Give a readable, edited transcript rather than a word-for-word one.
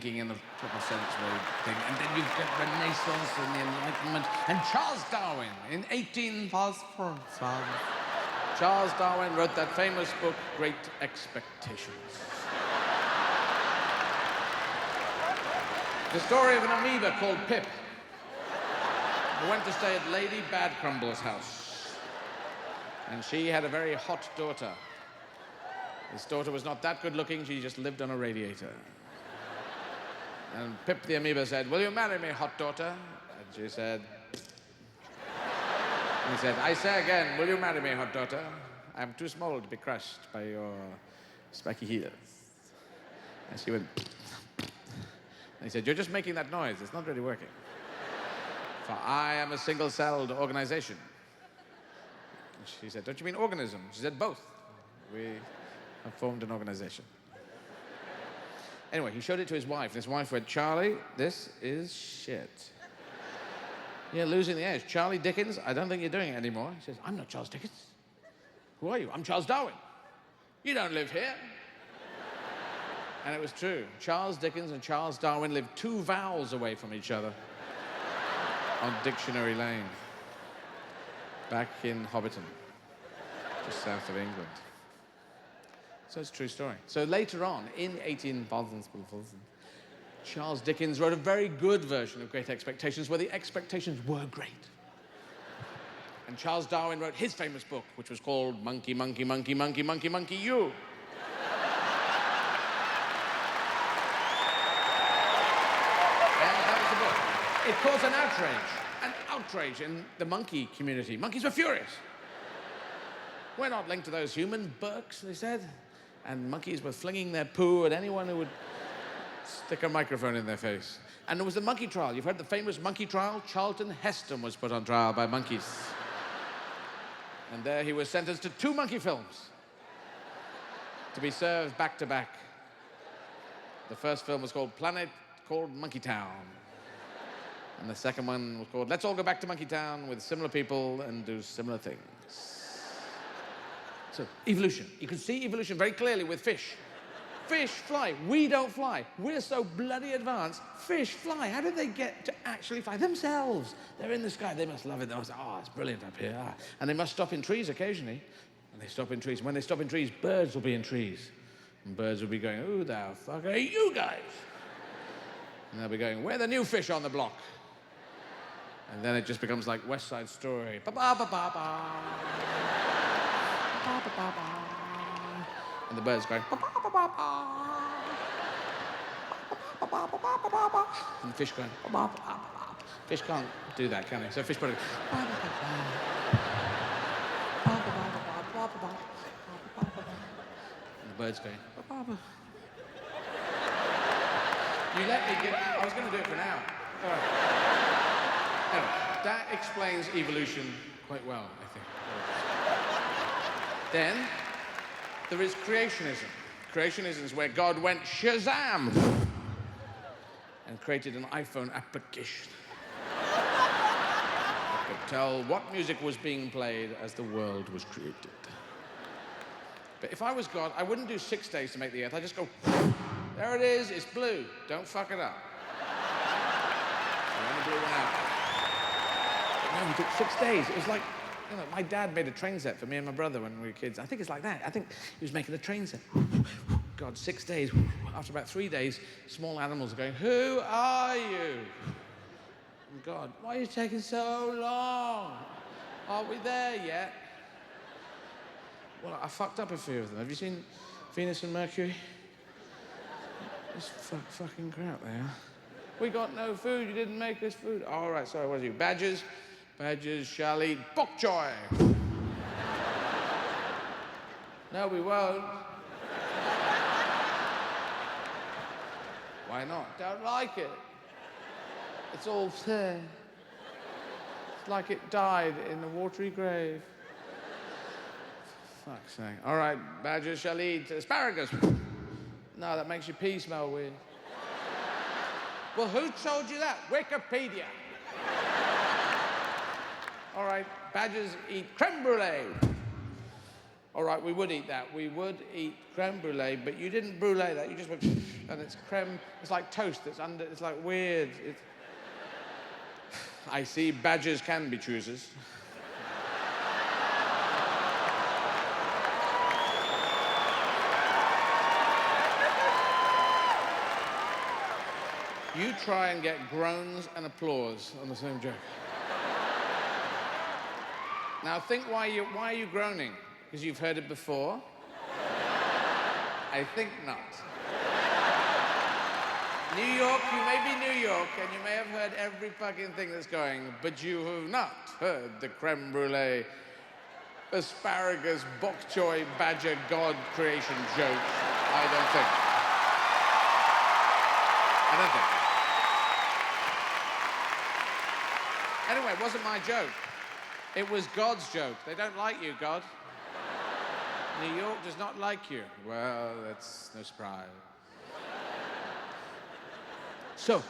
in the proper sense thing. And then you've got Renaissance and the Enlightenment. And Charles Darwin in 18... Charles Darwin wrote that famous book, Great Expectations. The story of an amoeba called Pip, who went to stay at Lady Badcrumble's house. And she had a very hot daughter. His daughter was not that good looking, she just lived on a radiator. And Pip the amoeba said, "Will you marry me, hot daughter?" And she said... And he said, "I say again, will you marry me, hot daughter? I'm too small to be crushed by your spiky heels." And she went... And he said, "You're just making that noise, it's not really working. For I am a single-celled organization." And she said, "Don't you mean organism?" She said, "Both. We have formed an organization." Anyway, he showed it to his wife, and his wife went, "Charlie, this is shit. You're losing the edge. Charlie Dickens, I don't think you're doing it anymore." He says, "I'm not Charles Dickens. Who are you?" "I'm Charles Darwin." "You don't live here." And it was true. Charles Dickens and Charles Darwin lived 2 vowels away from each other on Dictionary Lane, back in Hobbiton, just south of England. So it's a true story. So later on, in 18... Charles Dickens wrote a very good version of Great Expectations where the expectations were great. And Charles Darwin wrote his famous book, which was called Monkey, Monkey, Monkey, Monkey, Monkey, Monkey, You. And that was the book. It caused an outrage in the monkey community. Monkeys were furious. "We're not linked to those human burks," they said. And monkeys were flinging their poo at anyone who would stick a microphone in their face. And there was the monkey trial. You've heard the famous monkey trial? Charlton Heston was put on trial by monkeys. And there he was sentenced to 2 monkey films to be served back to back. The first film was called Planet Called Monkey Town. And the second one was called Let's All Go Back to Monkey Town with similar people and do similar things. So, evolution. You can see evolution very clearly with fish. Fish fly. We don't fly. We're so bloody advanced. Fish fly. How did they get to actually fly? Themselves. They're in the sky. They must love it. They must say, "Oh, it's brilliant up here." And they must stop in trees occasionally. And they stop in trees. And when they stop in trees, birds will be in trees. And birds will be going, "Who the fuck are you guys?" And they'll be going, "We're the new fish on the block." And then it just becomes like West Side Story. Ba-ba-ba-ba-ba. And the bird's going... And the fish going... Fish can't do that, can they? So fish put it... And the bird's going... You let me get... I was going to do it for now. Anyway, that explains evolution quite well, I think. Then, there is creationism. Creationism is where God went Shazam and created an iPhone application that could tell what music was being played as the world was created. But if I was God, I wouldn't do 6 days to make the Earth. I'd just go, "There it is, it's blue. Don't fuck it up." I only blew one out. But no, he took 6 days. It was like... You know, my dad made a train set for me and my brother when we were kids. I think it's like that. I think he was making a train set. God, 6 days. After about 3 days, small animals are going, "Who are you?" And God, "Why are you taking so long? Aren't we there yet?" Well, I fucked up a few of them. Have you seen Venus and Mercury? It's fucking crap they are. "We got no food. You didn't make us food." Oh, all right, sorry, what are you? Badgers? Badgers shall eat bok choy. "No, we won't." "Why not?" "Don't like it. It's all there. It's like it died in a watery grave." Fuck's sake. "All right, badgers shall eat asparagus." "No, that makes your pee smell weird." "Well, who told you that?" "Wikipedia." "All right, badgers eat creme brulee." All right, we would eat that. We would eat creme brulee, but you didn't brulee that. You just went, and it's creme. It's like toast. It's like weird. I see badgers can be choosers. You try and get groans and applause on the same joke. Now think why are you groaning? Because you've heard it before? I think not. New York, you may be New York, and you may have heard every fucking thing that's going, but you have not heard the creme brulee, asparagus, bok choy, badger, god creation joke. I don't think. Anyway, it wasn't my joke. It was God's joke. They don't like you, God. New York does not like you. Well, that's no surprise. So,